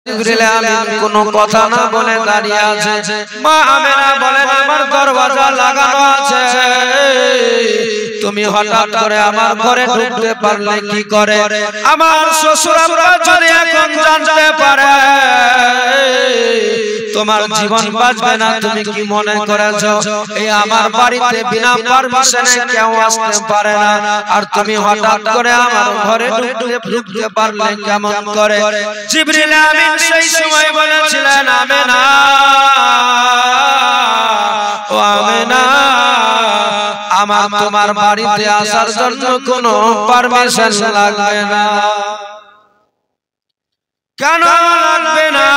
জিবরিল আমিন কোনো কথা না বলে দাঁড়িয়ে আছে। মা আমেনা বলেন আমার দরওয়াজা লাগানো আছে, তুমি হঠাৎ করে আমার ঘরে ঢুকতে পারলে কি করে? আমার শ্বশুর আব্বা যদি এখন জানতে পারে তোমার জীবন বাঁচবে না, তুমি কি মনে করেছো এই আমার বাড়িতে বিনা পারমিশনে কেউ আসতে পারে না, আর তুমি হঠাৎ করে আমার ঘরে ঢুকতে পারলে কেমন করে? জিবরিল আমিন সেই সময় বলেছিলেন আমেনা, ও আমেনা, আমার তোমার বাড়িতে আসার জন্য কোনো পারমিশন লাগবে না। কেন লাগবে না?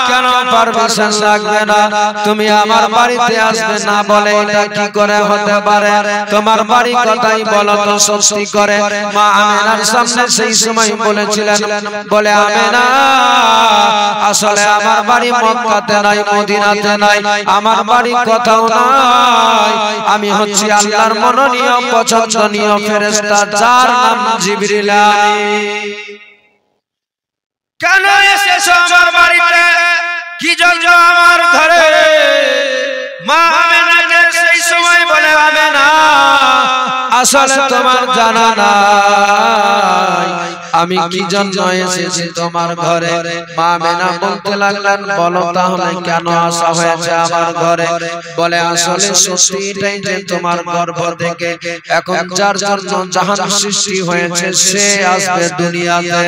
কেন পারমিশন লাগবে না? তুমি আমার বাড়িতে আসবে না বলে এটা কি করে হতে পারে? তোমার বাড়ি কথাই বলো তো সত্যি করে। মা আমেনার সামনে সেই সময় বলেছিলেন, বলে আমেনা আসলে আমার বাড়ি মক্কাতে নাই, মদিনাতে নাই, আমার বাড়ি কোথাও নাই, আমি হচ্ছি আল্লাহর মনোনীয় পছন্দনীয় ফেরেশতা যার নাম জিবরিল আমিন। কেন এসেছো আমার বাড়িতে? কি জন্য আমার ঘরে? মা আমেনাকে সেই সময় বলে আমেনা আসলে তোমার জানা নাই আমি কি জন্য এসেছি তোমার ঘরে। মা আমেনা বলতে লাগলেন, বলো তাহলে কেন আসা হয়েছে আমার ঘরে? বলে আসলে সত্যি এটাই যে তোমার গর্ভ থেকে এখন যার জন্য জাহান সৃষ্টি হয়েছে সে আসবে দুনিয়াতে।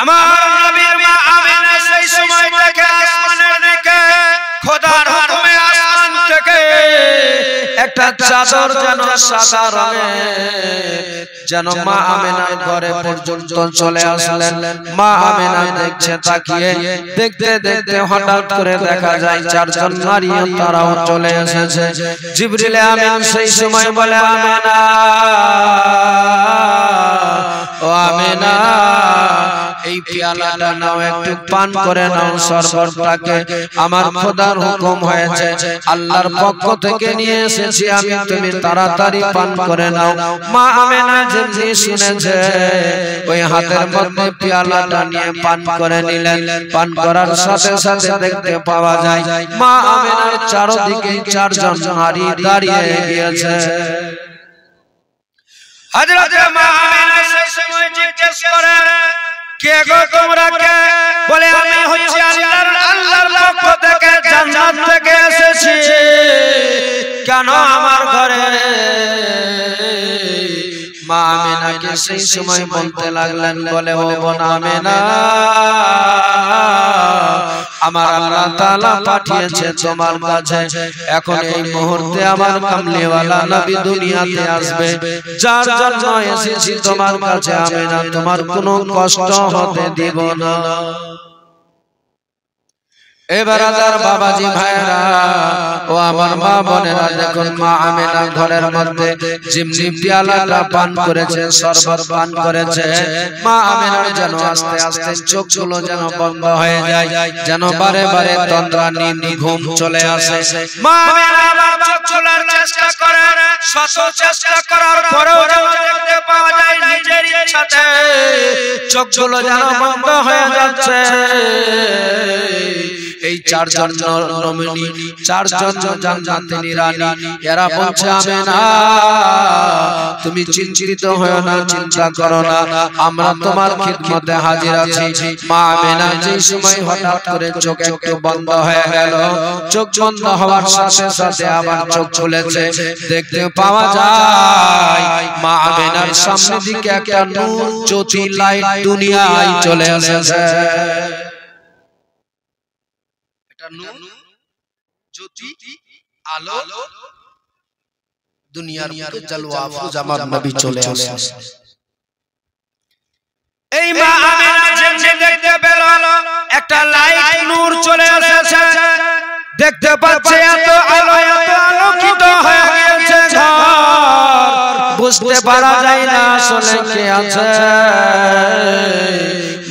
আমার নবীর মা আমেনা সেই সময় থেকে আসমানের দিকে খোদার হুকুমে আসমান থেকে একটা চাদর যেন সাদা রঙের যেন মা আমেনার ঘরে পর্যন্ত চলে আসলেন। মা আমেনা দেখছে, তাকিয়ে দেখতে দেখতে হঠাৎ করে দেখা যায় চারজন নারী তারাও চলে এসেছে। জিবরিল আমিন সেই সময় বলে আমেনা, ও আমেনা এই পেয়ালাটা নাও, একটু পান করে নাও শরবতটাকে, আমার খোদার হুকুম হয়েছে, আল্লাহর পক্ষ থেকে নিয়ে এসেছি আমি, তুমি তাড়াতাড়ি পান করে নাও। মা আমেনা যেমনি শুনেছে ওই হাতের মধ্যে পেয়ালাটা নিয়ে পান করে নিলেন। পান করার সাথে সাথে দেখতে পাওয়া যায় মা আমেনার চারদিকে চারজন নারী দাঁড়িয়ে গিয়েছে। হযরত মা আমেনা সেই সময় জিজ্ঞেস করে, কে গো তোমরা কে? বলে আমি হচ্ছি আল্লাহর পক্ষ থেকে জান্নাত থেকে এসেছি, কেন আমার ঘরে? মা আমেনাকে সেই সময় বলতে লাগলেন, বলে ও বোন আমেনা আমার আল্লাহ তাআলা পাঠিয়েছে তোমার কাছে, এখন এই মুহূর্তে আমার কামলিওয়ালা নবী দুনিয়াতে আসবে, যার জন্য এসেছি তোমার কাছে আমেনা, তোমার কোনো কষ্ট হতে দিব না। এবার আদার বাবাজি ভাইরা ও আমার মা বোনেরা, দেখুন মা আমেনা ঘরের মধ্যে যেমনি পেয়ালাটা পান করেছে, শরবত পান করেছে, মা আমেনার যেন আস্তে আস্তে চোখগুলো যেন বন্ধ হয়ে যায়, যেন বারে বারে তন্দ্রা ঘুম চলে আসে। মা আমেনা আবার চোখ খোলার চেষ্টা করে, শত চেষ্টা করার পরেও যেন দেখতে পাওয়া যায় নিজের ইচ্ছাতে চোখগুলো যেন বন্ধ হয়ে যাচ্ছে। এই চারজন নমিনী, চারজন জান্নাতের রানী, এরা বলছে আমেনা তুমি চিন্তিত হয়ো না, চিন্তা করো না, আমরা তোমার খিদমতে হাজির আছি। মা আমেনা যেই সময় হঠাৎ করে চোখ একটু বন্ধ হয়ে গেল, চোখ বন্ধ হওয়ার সাথে সাথে আবার চোখ খুলেছে, দেখতে পাওয়া যায় মা আমেনার সামনে দিকে একটা নূর জ্যোতি লাইট দুনিয়ায় চলে এসেছে। আলো দুনিয়ার বুকে জালওয়া আফরোজ আমার নবী চলে আসে। এই মা আমেনা যেমনি দেখতে পেল একটা লাইট নূর চলে এসেছে, দেখতে পাচ্ছে এত আলো, এত আলোকিত হয়ে গিয়েছে ঘর, বুঝতে পারা যায় না আসলে কে আছে।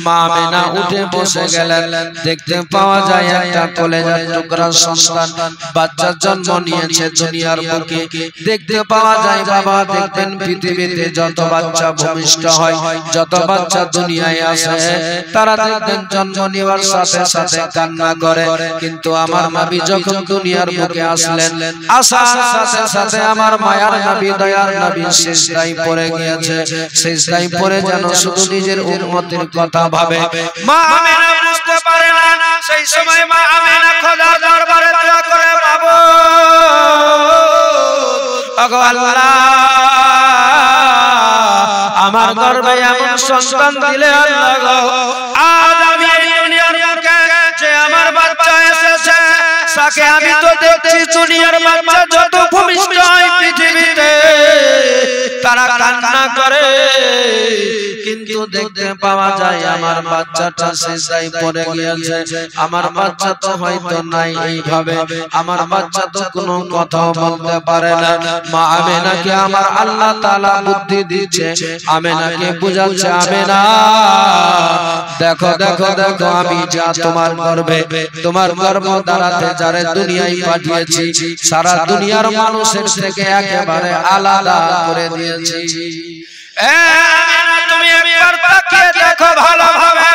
মা আমিনা উঠে বসে গেলেন। দেখতে পাওয়া যায় একটা কলেজার টুকরা সন্তান বাচ্চা জন্ম নিয়েছে দুনিয়ার বুকে। দেখতে পাওয়া যায় বাবা, দেখবেন পৃথিবীতে যত বাচ্চা ভূমিষ্ঠ হয়, যত বাচ্চা দুনিয়ায় আসে, তারা দেখবেন জন্ম নেওয়ার সাথে সাথে কান্না করে। কিন্তু আমার নবী যখন দুনিয়ার বুকে আসলেন, আসার সাথে সাথে আমার মায়ার নবী, দয়ার নবী সিজদায় পড়ে গিয়েছে। সিজদায় পড়ে যেন শুধু নিজের উম্মতের কথা ভাবে। মা আমিনা বুঝতে পারে না। সেই সময় মা আমিনা খোদার দরবারে দোয়া করে, বাবা ওগো আল্লাহ, আমার গর্ভে এমন সন্তান দিলে আল্লাহ গো, আজ আমি এই দুনিয়ার বুকে যে আমার বাচ্চা এসেছে, তাকে আমি তো দেখছি দুনিয়ার বাচ্চা যত ভূমিষ্ঠ হয় পৃথিবীতে তারা কান্না করে, কিন্তু দেখতে পাওয়া যায় আমার বাচ্চাটা সিজদায় পড়ে গিয়েছে। আমার বাচ্চা তো হয়তো নাই এইভাবে, আমার বাচ্চা তো কোনো কথা বলতে পারে না। মা আমিনাকে আমার আল্লাহ তাআলা বুদ্ধি দিচ্ছে, আমিনাকে বুঝাচ্ছে, আমিনা দেখো দেখো দেখো, আমি যা তোমার গর্ভে, তোমার গর্ভ দ্বারাতে যারে দুনিয়ায় পাঠিয়েছি, সারা দুনিয়ার মানুষের থেকে একেবারে আলাদা করে দিয়েছি। তুমি একবার তাকিয়ে দেখো ভালোভাবে।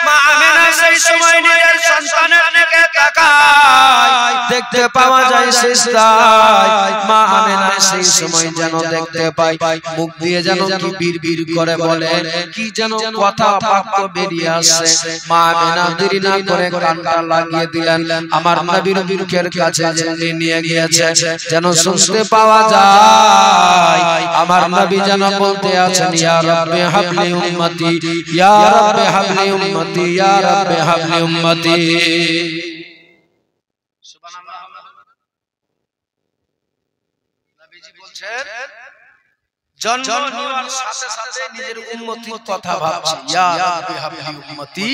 মা আমিনা সেই সময় নিজের সন্তানের দিকে তাকায়, দেখতে পাওয়া যায় সিজদায় মা আমিনা সেই সময় যেন দেখতে পাই মুখ দিয়ে যেন কি বিড়বিড় করে বলে, কি যেন কথা বাক্য বেরিয়ে আসে। মা আমিনা দেরি না করে কানটা লাগিয়ে দিলেন, আমার নবীর মুখের কাছে যে নিয়ে গিয়েছে, যেন শুনতে পাওয়া যায় আমার নবী যেন বলতে আছেন, ইয়া রাব্বি হাবলি উম্মতি, ইয়া রাব্বি হাবলি উম্মতি, ইয়া রাব্বি হাবলি উম্মতি। সুবহানাল্লাহ। নবীজি বলছেন, জন্ম নেওয়ার সাথে সাথে নিজের উম্মতির কথা ভাবছি, ইয়া রাব্বি হাবলি উম্মতি,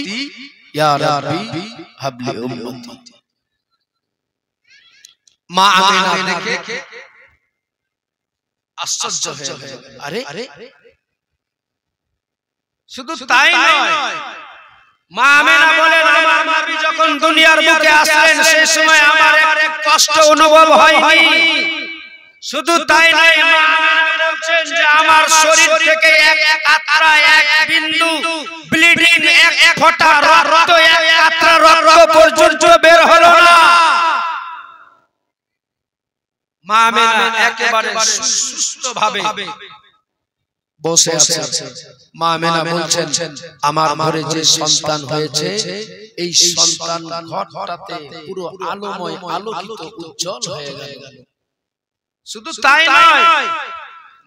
ইয়া রাব্বি হাবলি উম্মতি। মা আমিনা দেখে আশ্চর্য হয়ে গেল, আরে শুধু তাই নয়, মা আমিনা বলেন, আমার নবী যখন দুনিয়ার বুকে আসলেন সেই সময় আমার এক কষ্ট অনুভব হয়নি। শুধু তাই নয়, মা আমিনা বলছেন যে আমার শরীর থেকে এক কাতরা, এক বিন্দু ব্লিডিং, এক ফোঁটা রক্ত, এক কাতরা রক্ত পর্যন্ত বের হলো না। মা আমিনা একেবারে সুস্থভাবে বসে আছে। মা আমিনা বলছেন, আমার ঘরে যে সন্তান হয়েছে, এই সন্তান ঘরটাতে পুরো আলোময়, আলোকিত, উজ্জ্বল হয়ে গেল। শুধু তাই নয়,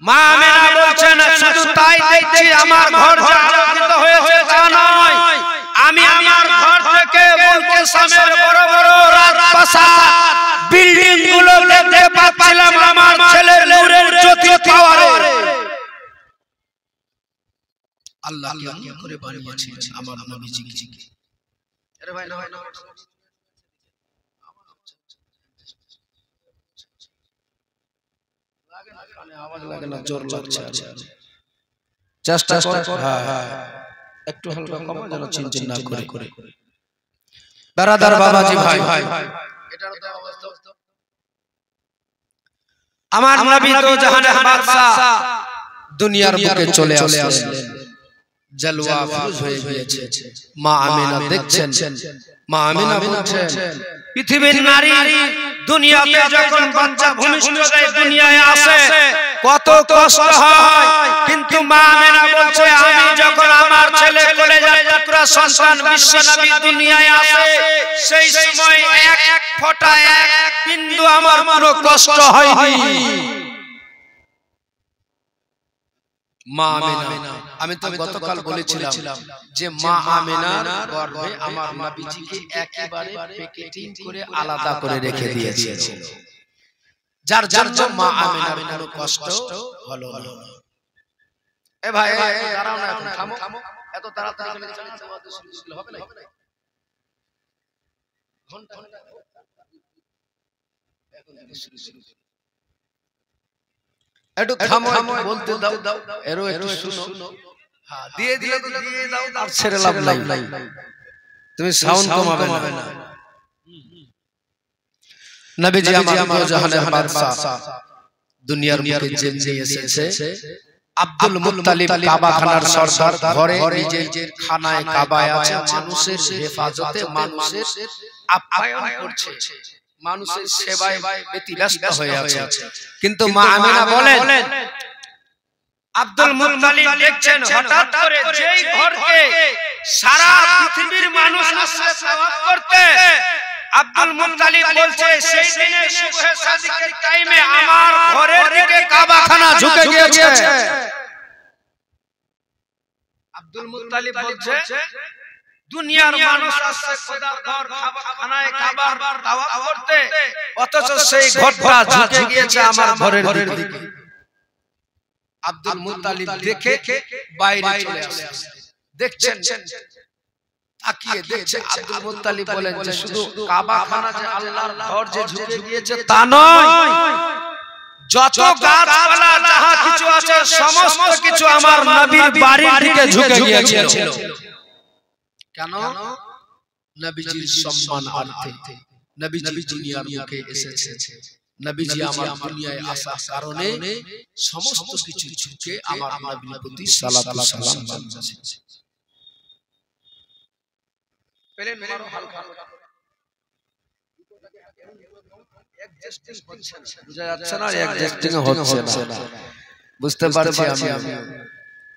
মা আমিনা বলছেন, শুধু তাই দেখছি আমার ঘর যে আলোকিত হয়েছে তা নয়, আমি আমার ঘর থেকে মুলতাসিমের বড় বড় রাজপ্রাসাদ, বিল্ডিং গুলো দেখতে পাচ্ছিলাম আমার ছেলের নূরের জ্যোতি পাওয়ারে। আল্লাহ কেমন করে বানিয়েছিলেন আমার নবীজিকে। আরে ভাই না হয় না, লাগে না কানে আওয়াজ লাগে না, জোর লাগছে। চেষ্টা কর, হ্যাঁ একটু হালকা কমা যেন চিনচিন না করে। দারাদার বাবাজি ভাই, এটার তো অবস্থা, আমার নবী তো জাহানের বাদশা দুনিয়ার বুকে চলে আসলেন, জলওয়া ফিরোজ হয়ে গিয়েছে। মা আমিনা দেখছেন, মা আমিনা বলছেন, পৃথিবীর নারী দুনিয়াতে যখন বাচ্চা ভূমিষ্ঠ হয়ে দুনিয়ায় আসে কত কষ্ট হয়, কিন্তু মা আমিনা বলছে, আমি যখন আমার ছেলে কলেজার টুকরা সন্তান বিশ্ব নবী দুনিয়ায় আসে, সেই সময় এক ফোঁটা, এক বিন্দু আমার কোনো কষ্ট হয়নি। মা আমিনা, আমি তো গতকাল বলেছিলাম যে মা আমিনার গর্ভে আমার নবীজিকে একেবারে প্যাকেটিং করে আলাদা করে রেখে দিয়েছিল, যার জন্য মা আমিনার কোনো কষ্ট হলো না। এ ভাই দাঁড়াও না, এখন থামো, এত তাড়াতাড়ি চলে যাচ্ছে হবে না, ঘন্টা এখন শুরু একটু থামো, বলতে দাও, এরও একটু শুনো। হ্যাঁ দিয়ে দিলে তো দিয়ে দাও, আর ছেড়ে লাভ নাই, তুমি সাউন্ড কমাবে না। নবীজি আমার জাহানের বাদশা, দুনিয়ার মুখে জেল নিয়ে এসেছে। আব্দুল মুত্তালিব কাবা খানার সরদার, ঘরে নিজের খানায় কাবায় আছে, মানুষের হেফাজতে, মানুষের আপ্যায়ন করছে, মানুষের সেবায় ব্যতিব্যস্ত হয়ে আছে। কিন্তু মা আমিনা বলেন, আব্দুল মুত্তালিব দেখছেন হঠাৎ করে যেই ঘরকে সারা পৃথিবীর মানুষ আসছে তাওয়াফ করতে, আব্দুল মুত্তালিব বলছে সেই দিনে সুবহে সাদিকের টাইমে আমার ঘরের দিকে কাবাখানা ঝুঁকে গিয়েছে। আব্দুল মুত্তালিব বলছে দুনিয়ার মানুষ আসছে খোদার ঘর কাবাখানায় কাবার তাওয়াফ করতে, অথচ সেই ঘরটা ঝুঁকে গিয়েছে আমার ঘরের দিকে। আব্দুল মুত্তালিব দেখে বাইরে চলে আসছে, দেখছেন তাকিয়ে দেখছে। আব্দুল মুত্তালিব বলেন যে শুধু কাবাখানা যে আল্লাহর ঘর যে ঝুঁকে গিয়েছে তা নয়, যত গাছপালা যাহা কিছু আছে সমস্ত কিছু আমার নবীর বাড়ির দিকে ঝুঁকে গিয়েছিল। কেন? নবীজির সম্মানার্থে, নবীজি দুনিয়ার মুখে এসেছে, নবীজি আমার দুনিয়ায় আসার কারণে সমস্ত কিছু ঝুঁকে আমার নবীর প্রতি সালাতু সালাম জানিয়েছে। পেলেন মারো হালকা, অ্যাডজাস্টিং হচ্ছে না, বুঝা যাচ্ছে না, অ্যাডজাস্টিং হচ্ছে না, বুঝতে পারছি আমি।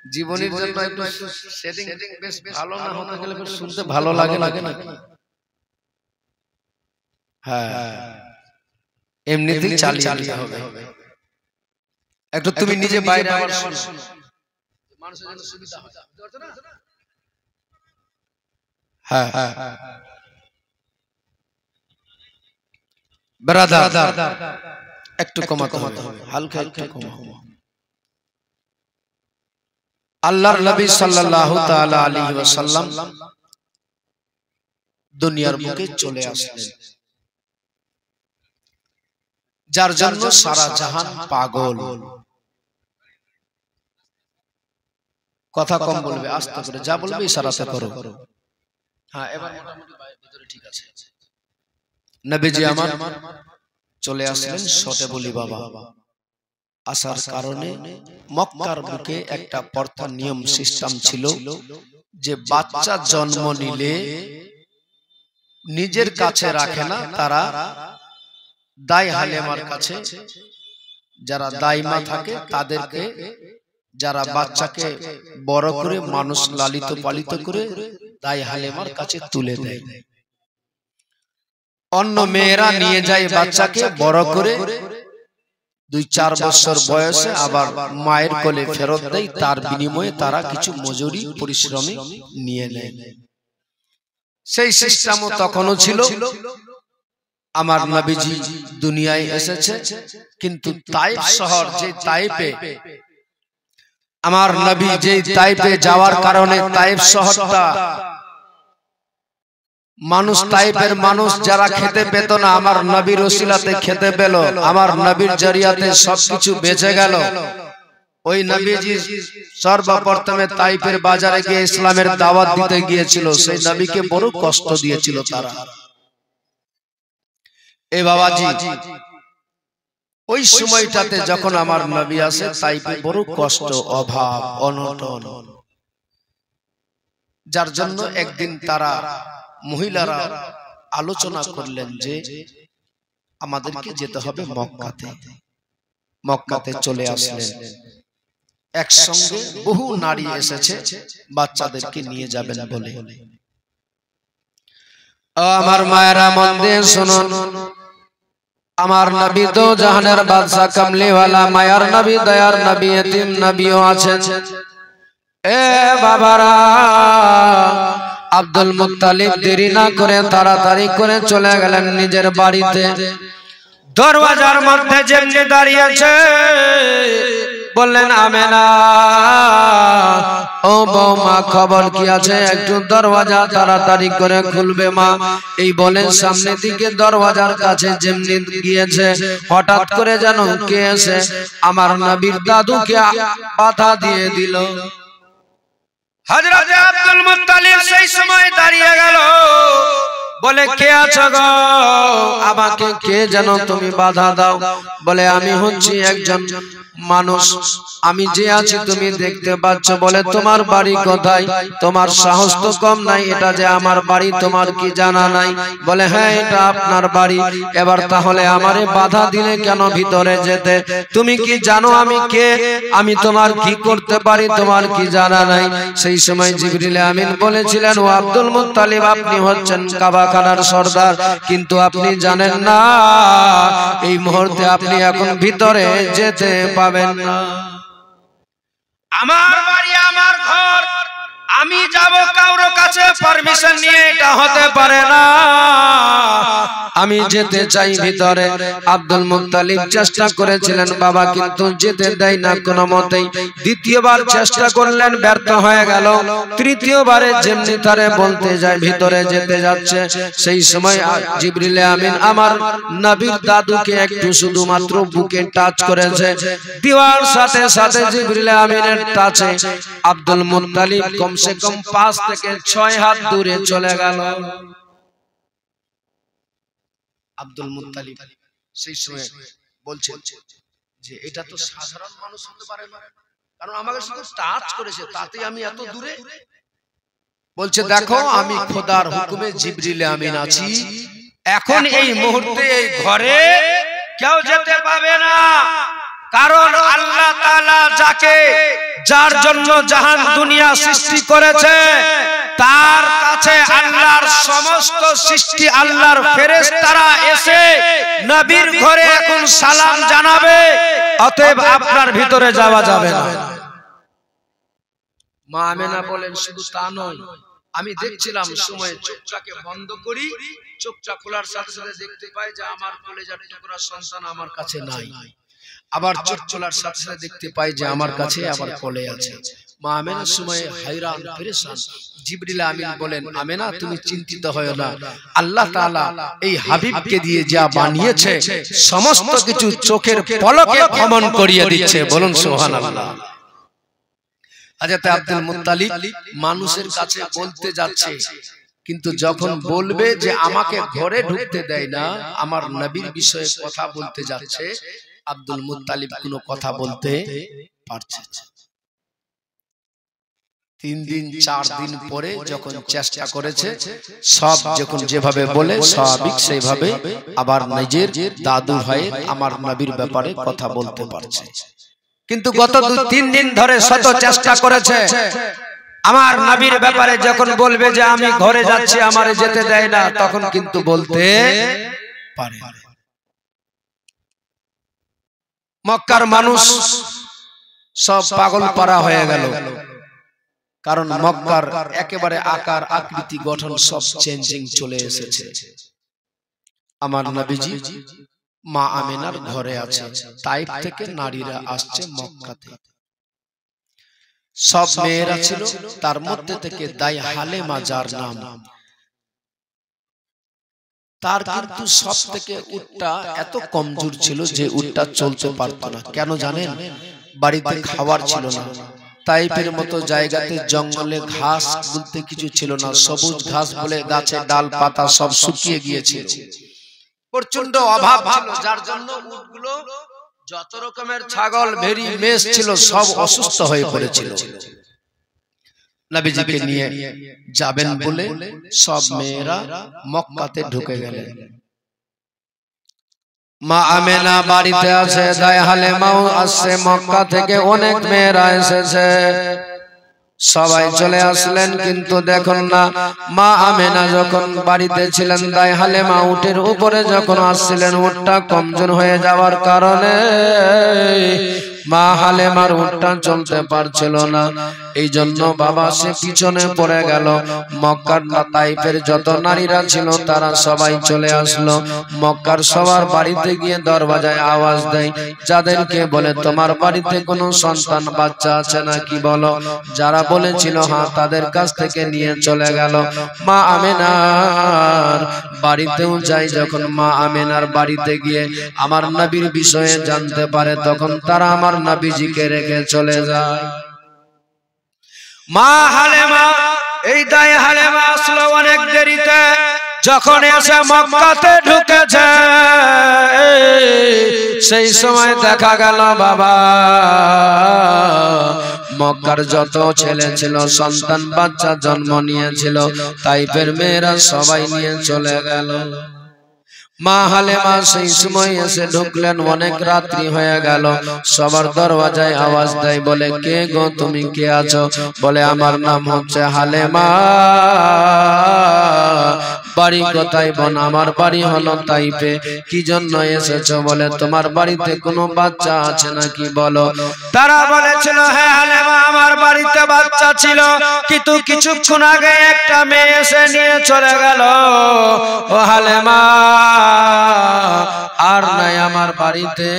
জীবনের জন্য একটু সেটিং বেশ ভালো না হতে গেলে শুনতে ভালো লাগে না? হ্যাঁ, এমনিতেই চালিয়ে নিতে হবে। একটু তুমি নিজে বাইরে আবার শোনো, মানুষের জন্য সুবিধা হয়, বুঝতে পারছো না? হ্যাঁ ব্রাদার একটু কমাতে হবে, হালকা একটু কমাও। আল্লাহর নবী সাল্লাল্লাহু তাআলা আলাইহি ওয়াসাল্লাম দুনিয়ার বুকে চলে আসলেন, যার জন্য সারা জাহান পাগল। কথা কম বলবে, আস্তে করে, যা বলবে ইশারাতে করো। হ্যাঁ, এবার মোটামুটি ভিতরে ঠিক আছে। নবীজি আমার চলে আসলেন সতে বলি বাবা। আসার কারণে মক্কার বুকে একটা প্রথা নিয়ম সিস্টেম ছিল যে বাচ্চা জন্ম নিলে নিজের কাছে রাখে না, তারা দাই হালেমার কাছে, যারা দাইমা থাকে তাদেরকে, যারা বাচ্চাকে বড় করে মানুষ লালিত পালিত করে দাই হালেমার কাছে তুলে দেয়। অন্য মেয়েরা নিয়ে যায় বাচ্চাকে বড় করে, 2-4 বছর বয়সে আবার মায়ের কোলে ফেরত দেয়, তার বিনিময়ে তারা কিছু মজুরি পরিশ্রমে নিয়ে নেয়। সেই সিস্টেমও তখনও ছিল। আমার নবীজি দুনিয়ায় এসেছে, কিন্তু তাইফ শহর, যে তাইফে আমার নবী যে তাইফে যাওয়ার কারণে তাইফ শহরটা মানুষ, তাইফের মানুষ যারা খেতে পেত না, আমার নবীর ওসিলাতে খেতে পেল, আমার নবীর জরিয়াতে সবকিছু বেঁচে গেল। ওই নবীজি সর্বপ্রথমে তাইফের বাজারে গিয়ে ইসলামের দাওয়াত দিতে গিয়েছিল, সেই নবীকে বড় কষ্ট দিয়েছিল তারা। এ বাবাজি, ওই সময়টাতে যখন আমার নবী আসে তাইফে বড় কষ্ট, অভাব, অনটন, যার জন্য একদিন তারা মহিলারা আলোচনা করলেন যে আমাদেরকে যেতে হবে মক্কাতে। মক্কাতে চলে আসলেন, একসঙ্গে বহু নারী এসেছে বাচ্চাদেরকে নিয়ে যাবেন বলে। আমার মায়েরা মন দিয়ে শুনুন, আমার নবী তো জাহানের বাদশা, কামলিওয়ালা মায়ার নবী, দয়ার নবী, এতিম নবীও আছেন। এ বাবারা, আব্দুল মুত্তালিব দেরি না করে তাড়াতাড়ি করে চলে গেলেন নিজের বাড়িতে। দরওয়াজার মধ্যে যেমনি দাঁড়িয়েছে, বললেন আমেনা, ও বৌমা, খবর কি আছে? একটু দরওয়াজা তাড়াতাড়ি করে খুলবে মা। এই বলেন সামনের দিকে দরওয়াজার কাছে যেমনি গিয়েছে, হঠাৎ করে যেন কে এসে আমার নবীর দাদুকে বাধা দিয়ে দিল। হযরত আব্দুল মুত্তালিব সেই সময় দাঁড়িয়ে গেল, বলে কে আছো গো, আমাকে কে যেন তুমি বাধা দাও? বলে আমি হচ্ছি একজন মানুষ, আমি যে আছি তুমি দেখতে পাচ্ছ। বলে তোমার বাড়ি কোথায়? তোমার সাহস তো কম নাই, এটা যে আমার বাড়ি তোমার কি জানা নাই? বলে হ্যাঁ এটা আপনার বাড়ি। এবার তাহলে আমারে বাধা দিলে কেন ভিতরে যেতে? তুমি কি জানো আমি কে? আমি তোমার কি করতে পারি তোমার কি জানা নাই? সেই সময় জিবরিল আমিন বলেছিলেন, ও আব্দুল মুত্তালিব, আপনি হচ্ছেন কাবাখানার সর্দার, কিন্তু আপনি জানেন না এই মুহূর্তে আপনি এখন ভিতরে যেতে পাবেন না। আমার বাড়ি আমার ঘর, আমি যাব কারো কাছে পারমিশন নিয়ে, এটা হতে পারে না। আমি যেতে চাই ভিতরে। আব্দুল মুত্তালিব চেষ্টা করেছিলেন বাবা, কিন্তু যেতে দেয় না কোনো মতেই। দ্বিতীয়বার চেষ্টা করলেন, ব্যর্থ হয়ে গেল। তৃতীয়বারে যেমনি তারে বলতে যায় ভিতরে যেতে যাচ্ছে, সেই সময় জিবরিল আমিন আমার নবীর দাদুকে একটু শুধুমাত্র বুকে টাচ করেছে। দেওয়ার সাথে সাথে জিবরিল আমিনের টাচে আব্দুল মুত্তালিব কমসে কম 5 থেকে 6 হাত দূরে চলে গেল। আব্দুল মুত্তালিব সেই সময় বলছেন যে এটা তো সাধারণ মানুষ হতে পারে না, কারণ আমাকে শুধু টাচ করেছে, তাতে আমি এত দূরে। বলছে দেখো আমি খোদার হুকুমে জিবরিল আমিন আছি, এখন এই মুহূর্তে এই ঘরে কেউ যেতে পাবে না, কারণ আল্লাহ তাআলা যার জন্য জাহান দুনিয়া সৃষ্টি করেছে, তার কাছে আল্লাহর সমস্ত সৃষ্টি, আল্লাহর ফেরেশতারা এসে নবীর ঘরে এখন সালাম জানাবে, অতএব আপনার ভিতরে যাওয়া যাবে না। মা আমেনা বলেন শুধু তা নয়, আমি দেখছিলাম সময় চোখটাকে বন্ধ করি, চোখটা খোলার সাথে সাথে দেখতে পাই যে আমার কলেজার টুকরা সন্তান আমার কাছে নাই। আবার চোখ খোলার সাথে সাথে দেখতে পাই যে আমার কাছে আবার কোলে আছে। মা আমেনার সময় হায়রান পেরেশান। জিবরিল আমিন বলেন, আমেনা তুমি চিন্তিত হয়ো না, আল্লাহ তাআলা এই হাবিবকে দিয়ে যা বানিয়েছে সমস্ত কিছু চোখের পলকে ভ্রমণ করিয়ে দিচ্ছে। বলুন সুবহানাল্লাহ। হযরত আব্দুল মুত্তালিব মানুষের কাছে বলতে যাচ্ছে, কিন্তু যখন বলবে যে আমাকে ঘরে ঢুকতে দেয় না, আমার নবীর বিষয়ে কথা বলতে যাচ্ছে, আব্দুল মুত্তালিব কোনো কথা বলতে পারছে না। 3 দিন 4 দিন পরে যখন চেষ্টা করেছে, সব যখন যেভাবে বলে স্বাভাবিক সেইভাবে আবার নিজের দাদু ভাইয়ের আমার নবীর ব্যাপারে কথা বলতে পারছে। কিন্তু গত 2-3 দিন ধরে শত চেষ্টা করেছে, আমার নবীর ব্যাপারে যখন বলবে যে আমি ঘরে যাচ্ছি আমারে যেতে দেয় না, তখন কিন্তু বলতে পারে না। মক্কার মানুষ সব পাগল পারা হয়ে গেল, কারণ মক্কার একেবারে আকার আকৃতি গঠন সব চেঞ্জিং চলে এসেছে। আমার নবীজি মা আমেনার ঘরে আছে, তাইফ থেকে নারীরা আসছে মক্কাতে। সব মেয়েরা ছিল, তার মধ্যে থেকে দাই হালেমা যার নাম, তার কিন্তু সব থেকে উটটা এত কমজোর ছিল যে উটটা চলতে পারতো না। কেন জানেন? বাড়িতে খাবার ছিল না, তাইফের মতো জায়গাতে জঙ্গলে ঘাস বলতে কিছু ছিল না, সবুজ ঘাস বলে গাছের ডাল পাতা সব শুকিয়ে গিয়েছিল, প্রচন্ড অভাব ছিল, যার জন্য উটগুলো যত রকমের ছাগল ভেড়ি মেষ ছিল সব অসুস্থ হয়ে পড়েছিল। নবীজিকে নিয়ে যাবেন বলে সব মেয়েরা মক্কাতে ঢুকে গেলেন। মা আমেনা বাড়িতে আছে, দাই হালেমাও আসছে, মক্কা থেকে অনেক মেয়েরা এসেছে, সবাই চলে আসলেন। কিন্তু দেখুন না, মা আমেনা যখন বাড়িতে ছিলেন, দাই হালেমা উটের উপরে যখন আসছিলেন, উটটা কমজোর হয়ে যাওয়ার কারণে মা হালেমার উটটা চলতে পারছিল না। এই জন্য বাবা সে পিছনে পড়ে গেল। মক্কার তাইফের যত নারীরা ছিল তারা সবাই চলে আসলো। মক্কার সবার বাড়িতে গিয়ে দরজায় আওয়াজ দেয়, যাদেরকে বলে তোমার বাড়িতে কোনো সন্তান বাচ্চা আছে নাকি বলো। যারা বলেছিল হ্যাঁ, তাদের কাছ থেকে নিয়ে চলে গেল। মা আমেনার বাড়িতেও যাই, যখন মা আমেনার বাড়িতে গিয়ে আমার নবীর বিষয়ে জানতে পারে, তখন তারা আমার নবীজিকে রেখে চলে যায়। মা হালেমা, এই দায় হালেমা আসলো অনেক দেরিতে, যখন এসে মক্কাতে ঢুকেছে সেই সময় দেখা গেল বাবা মক্কার যত ছেলে ছিল সন্তান বাচ্চা জন্ম নিয়েছিল তাইফের মেয়েরা সবাই নিয়ে চলে গেল। মা হালেমা সেই সময় এসে ঢুকলেন, অনেক রাত্রি হয়ে গেল। সবার দরওয়াজায় আওয়াজ দেয়, বলে কে গো, তুমি কে আছো? বলে আমার নাম হচ্ছে হালেমা। বাড়ি কোথায়? বোন আমার বাড়ি হলো তাইফে। কি জন্য এসেছো? বলে তোমার বাড়িতে কোনো বাচ্চা আছে নাকি বলো। তারা বলেছিল, হ্যাঁ হালেমা, আমার বাড়িতে বাচ্চা ছিল, কিন্তু কিছুক্ষণ আগে একটা মেয়ে এসে নিয়ে চলে গেল। ও হালেমা, আর নাই আমার বাড়িতে,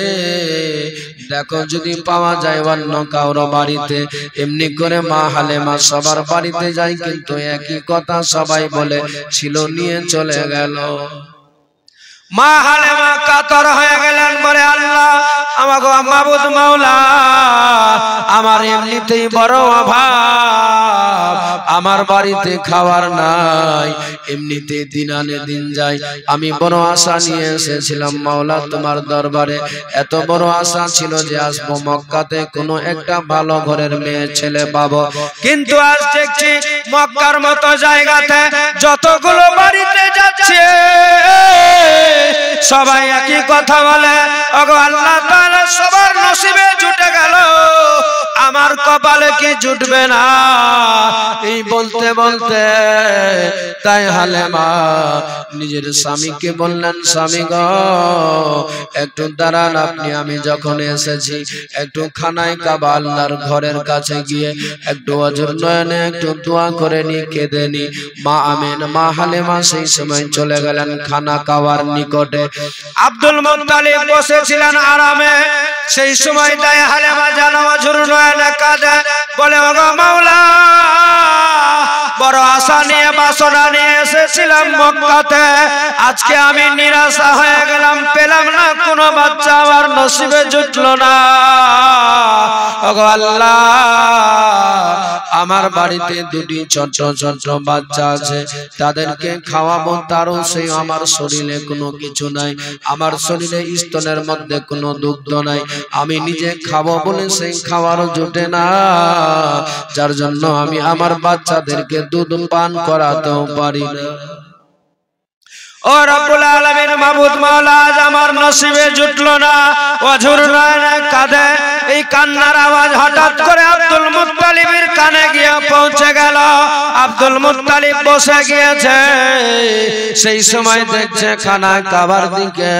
দেখো যদি পাওয়া যায় অন্য কারো বাড়িতে। এমনি করে মা হালেমা সবার বাড়িতে যায়, কিন্তু একই কথা সবাই বলে ছিল, নিয়ে চলে গেল। মা হালেমা কাতর হয়ে গেলেন, বলে আল্লাহ, আমাগো মাবুদ মাওলা, আমার এমনিতেই বড় অভাব, আমার বাড়িতে খাবার নাই, এমনিতে দিন আনে দিন যায়। আমি বড় আশা নিয়ে এসেছিলাম মাওলা তোমার দরবারে, এত বড় আশা ছিল যে আসবো মক্কাতে কোনো একটা ভালো ঘরের মেয়ে ছেলে পাবো, কিন্তু আজ দেখছি মক্কার মতো জায়গাতে যতগুলো বাড়িতে যাচ্ছে সবাই একই কথা বলে, ওগো আল্লাহ তাআলা সবার নসিবে জুটে গেল, আমার কপালে কি জুটবে না? এই বলতে বলতে তাই হালেমা নিজের স্বামীকে বললেন, স্বামী গো একটু দাঁড়ান আপনি, আমি যখন এসেছি একটু খানায় কাবা আল্লাহর ঘরের কাছে গিয়ে একটু অজর নয়নে একটু দোয়া করে নি, কেঁদে নি। মা হালেমা সেই সময় চলে গেলেন খানা কাবার নিকটে। আব্দুল মুত্তালিব বসেছিলেন আরামে। সেই সময় তাই হালেমা যেন অজর নয়নে কাঁদে, বলে ওগো মাওলা, বড় আশা নিয়ে বাসনা নিয়ে এসেছিলাম মক্কাতে, আজকে আমি নিরাশা হয়ে গেলাম, পেলাম না কোনো বাচ্চা, আমার নসিবে জুটলো না। ওগো আল্লাহ, আমার বাড়িতে দুটি ছোট ছোট বাচ্চা আছে, তাদেরকে খাওয়াবো, তারও সেই আমার শরীরে কোনো কিছু নাই, আমার শরীরে স্তনের মধ্যে কোনো দুগ্ধ নাই, আমি নিজে খাবো বলে সেই খাওয়ারও জুটে না, যার জন্য আমি আমার বাচ্চাদেরকে দুধ পান করাতেও পারি না। ও রব্বুল আলামিন, মাবুদ মাওলা, আজ আমার নসিবে জুটলো না, অঝর নয়নে কাঁদে। এই কান্নার আওয়াজ হঠাৎ করে আব্দুল মুত্তালিবের কানে গিয়ে পৌঁছে গেল। আব্দুল মুত্তালিব বসে গিয়েছে, সেই সময় দেখছে খানা কাবার দিকে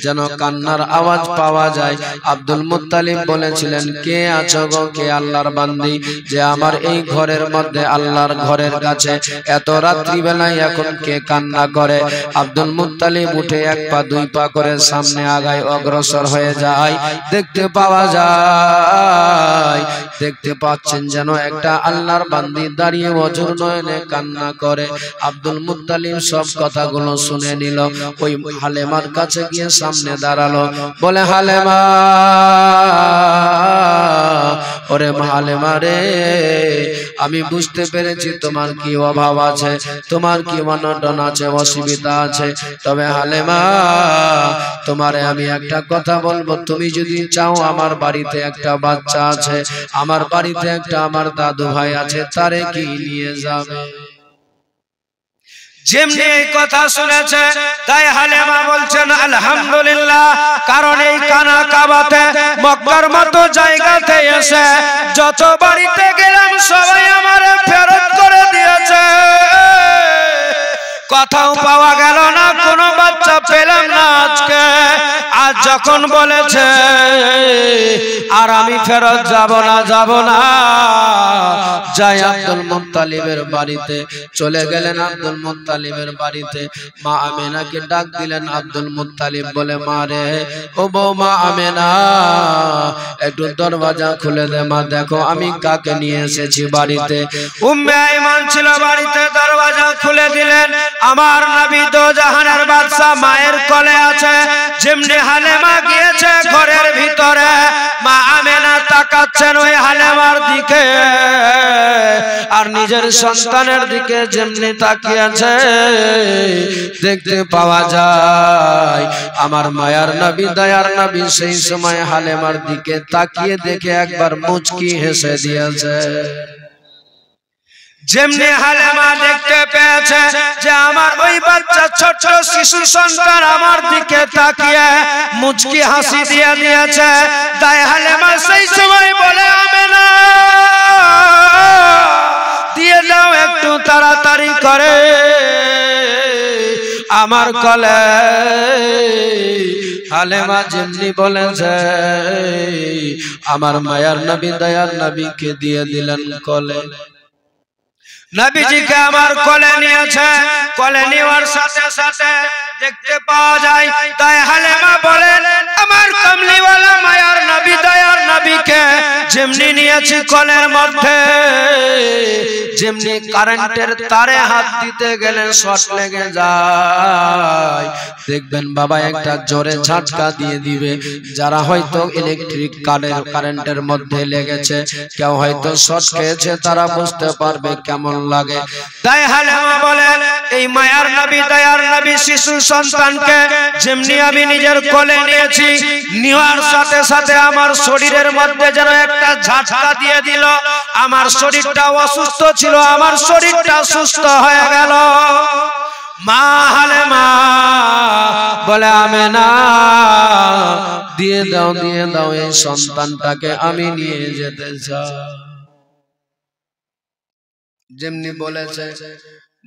যেন কান্নার আওয়াজ পাওয়া যায়। আব্দুল মুত্তালিব বলেছিলেন, কে আছো গো, কে আল্লাহর বান্দি যে আমার এই ঘরের মধ্যে, আল্লাহর ঘরের কাছে এত রাত্রি বেলায় এখন কে কান্না করে? আব্দুল মুত্তালিব উঠে এক পা দুই পা করে সামনে আগায়, অগ্রসর হয়ে যায়। দেখতে পাওয়া যায়, দেখতে পাচ্ছেন যেন একটা আল্লাহর বান্দি দাঁড়িয়ে অঝর নয়নে কান্না করে। আব্দুল মুত্তালিব সব কথাগুলো শুনে নিল, ওই হালেমার কাছে গিয়ে সামনে দাঁড়ালো, বলে হালেমা, ওরে হালেমা রে, আমি বুঝতে পেরেছি তোমার কি অভাব আছে, তোমার কি অনটন আছে, অসুবিধা আছে, তবে হালেমা তোমারে আমি একটা কথা বলবো, তুমি যদি চাও, আমার বাড়িতে একটা বাচ্চা আছে, আমার বাড়িতে একটা আমার দাদু ভাই আছে, তারে কি নিয়ে যাবে? যেমনি এই কথা শুনেছে তাই হালেমা বলছেন আলহামদুলিল্লাহ, কারণ এই কানা কাবাতে মক্কার মতো জায়গাতে এসে যত বাড়িতে গেলাম সবাই আমারে ফেরত করে দিয়েছে, কোথাও পাওয়া গেল না, কোনো বাচ্চা পেলাম না। আজকে আজ যখন বলেছে আর আমি ফেরত যাব না, যাই আব্দুল মুত্তালিবের বাড়িতে চলে গেলেন। আব্দুল মুত্তালিবের বাড়িতে মা আমেনাকে ডাক দিলেন। আব্দুল মুত্তালিব বলে, মা রে, ও বউ মা আমেনা, একটু দরওয়াজা খুলে দে মা, দেখো আমি কাকে নিয়ে এসেছি বাড়িতে। উম্মে আইমান ছিল বাড়িতে, দরওয়াজা খুলে দিলেন। আমার নবী দো জাহানের বাদশা মায়ের কোলে আছে। যেমনি হালেমা গিয়েছে ঘরের ভিতরে, মা আমেনা তাকাচ্ছেন ওই হালেমার দিকে, আর নিজের সন্তানের দিকে যেমনি তাকিয়েছে দেখতে পাওয়া যায়। আমার মায়ার নবী দয়ার নবী সেই সময় হালেমার দিকে তাকিয়ে দেখে একবার মুচকি হেসে দিয়েছে। যেমনি হালেমা দেখতে পেয়েছে যে আমার ওই বাচ্চা ছোট শিশু সন্তান আমার দিকে তাকিয়ে মুচকি হাসি দিয়ে দিয়েছে, তাই হালেমা সেই সময় বলে, আমেনা দিয়ে দাও একটু তাড়াতাড়ি করে আমার কোলে। হালেমা যেমনি বলেছে আমার মায়ার নবী দয়ার নবীকে দিয়ে দিলেন কোলে। নবীজিকে আমার কোলে নিয়েছে। কোলে নেওয়ার সাথে সাথে দেখতে পাওয়া যায়, তাই হালেমা বলেন আমার কমলিওয়ালা মায়ার নবী দয়ার নবীকে যেমনি নিয়েছি কোলের মধ্যে, যেমনি কারেন্টের তারে হাত দিতে গেলে শর্ট লেগে যায়, দেখবেন বাবা একটা জোরে ঝাটকা দিয়ে দিবে। যারা হয়তো ইলেকট্রিক কারেন্টের মধ্যে লেগেছে, কেউ হয়তো শর্ট খেয়েছে, তারা বুঝতে পারবে কেমন লাগে। তাই হালেমা বলেন এই মায়ার নবী দয়ার নবী শিশু সন্তানকে যেমনি আমি নিজের কোলে নিয়েছি, নেওয়ার সাথে সাথে আমার শরীরের মধ্যে যেন একটা ঝাটকা দিয়ে দিল। আমার শরীরটা অসুস্থ ছিল, আমার শরীরটা সুস্থ হয়ে গেল। মা হালেমা বলে আমেনা দিয়ে দাও এই সন্তানটাকে আমি নিয়ে যেতে চাই। যেমনি বলেছে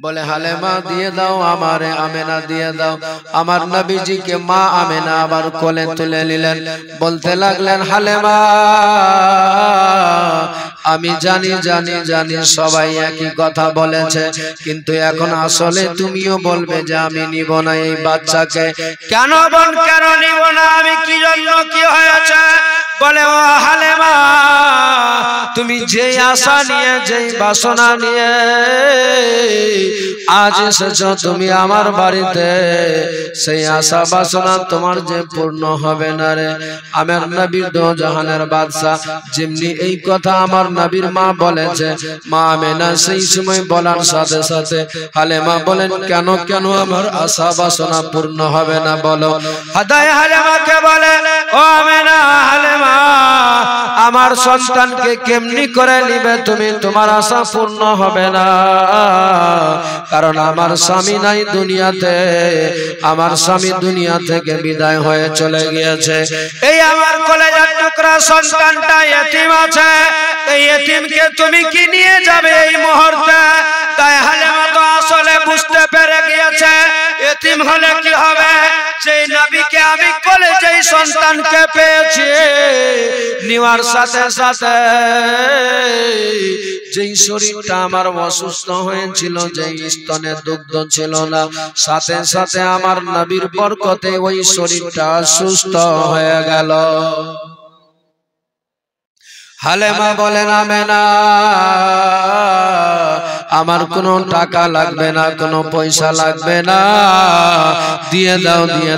বলে হালেমা দিয়ে দাও আমারে, আমেনা দিয়ে দাও। আমার নবীজিকে মা আমেনা আবার কোলে তুলে নিলেন। বলতে লাগলেন হালেমা আমি জানি জানি জানি সবাই একই কথা বলেছে, কিন্তু এখন আসলে তুমিও বলবে যে আমি নিব না এই বাচ্চাকে। কেন বোন কেন নিব না, আমি কি জন্য, কি হয়েছে? বলে ও হালেমা তুমি যেই আশা নিয়ে যেই বাসনা নিয়ে আজ এসেছো তুমি আমার বাড়িতে, সেই আশা বাসনা তোমার যে পূর্ণ হবে না রে। আমার নবী দো জাহানের বাদশা যেমনি এই কথা আমার নবীর মা বলেছে, মা আমেনা সেই সময় বলার সাথে সাথে হালেমা বলেন কেন কেন আমার আশা বাসনা পূর্ণ হবে না বলো। হাদায় হালেমাকে বলে ও আমেনা, হালেমা আমার সন্তানকে কেমনি করে নিবে তুমি, তোমার আশা পূর্ণ হবে না, কারণ আমার স্বামী নাই দুনিয়াতে, আমার স্বামী দুনিয়া থেকে বিদায় হয়ে চলে গিয়েছে। এই আমার কলেজার টুকরা সন্তানটা এতিম আছে, এই এতিমকে তুমি কি নিয়ে যাবে এই মুহূর্তে? তাই হালেমা তো আসলে বুঝতে পেরে গিয়েছে এতিম হলে কি হবে। যেই নবীকে আমি কোলে যেই সন্তানকে পেয়েছি, নেওয়ার সাথে সাথে যেই শরীরটা আমার অসুস্থ হয়েছিল, যেই স্তনে দুগ্ধ ছিল না, সাথে সাথে আমার নবীর বরকতে ওই শরীরটা সুস্থ হয়ে গেল। হালেমা বলেন আমেনা আমার কোনো টাকা লাগবে না, কোনো পয়সা লাগবে না, দিয়ে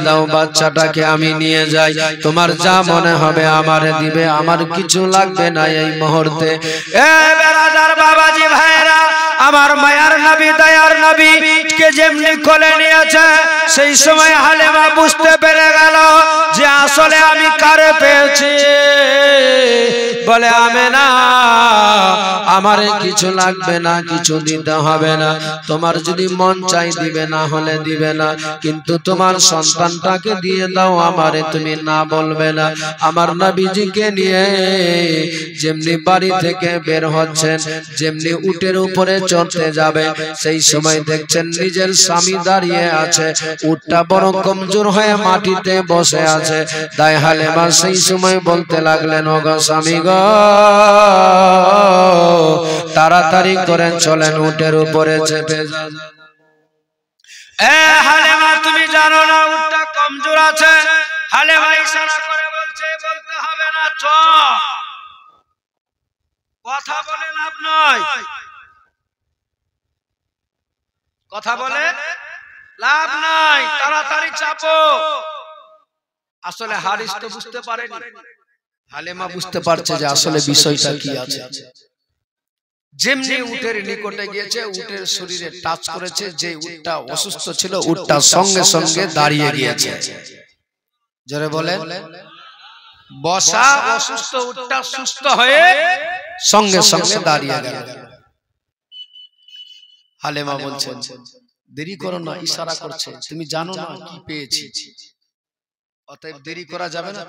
দাও বাচ্চাটাকে আমি নিয়ে যাই, তোমার যা মনে হবে আমারে দিবে, আমার কিছু লাগবে না এই মুহূর্তে। এ বেরাদার বাবাজি ভাইরা, আমার মায়ার নবী দয়ার নবী কে যেমনি কোলে নিয়েছে, সেই সময় হালেমা বুঝতে পেরে গেল যে আসলে আমি কারে পেয়েছি। বলে আমেনা আমারে কিছু লাগবে না, কিছু দিতে হবে না, তোমার যদি মন চাই দিবে, না হলে দিবে না, কিন্তু তোমার সন্তানটাকে দিয়ে দাও আমারে, তুমি না বলবে না। আমার নবীজিকে নিয়ে যেমনি বাড়ি থেকে বের হচ্ছেন, যেমনি উটের উপরে চড়তে যাবে, সেই সময় দেখছেন নিজের স্বামী দাঁড়িয়ে আছে, উটটা বড় কমজোর হয়ে মাটিতে বসে আছে। তাই হালেমা সেই সময় বলতে লাগলেন ও গো স্বামী গো, তাড়াতাড়ি করে চলেন, উটের উপরে চেপে যান। এ হালেমা তুমি জানো না উটটা কমজোর আছে? হালেমা ইশারা করে বলছে বলতে হবে না, চল, কথা বলে লাভ নয়। কথা বলে লাভ নাই, তাড়াতাড়ি চাপো। আসলে হারিস তো বুঝতে পারেনি, হালেমা বুঝতে পারছে যে আসলে বিষয়টা কি আছে। যেমনি উটের নিকটে গিয়েছে, উটের শরীরে টাচ করেছে, যে উটটা অসুস্থ ছিল উটটা সঙ্গে সঙ্গে দাঁড়িয়ে গিয়েছে। জোরে বলেন, বসা অসুস্থ উটটা সুস্থ হয়ে সঙ্গে সঙ্গে দাঁড়িয়ে গেল। হালেমা বলছেন দেরি করো না, ইশারা করছে, তুমি জানো না কি পেয়েছি, অতএব দেরি করা যাবে না।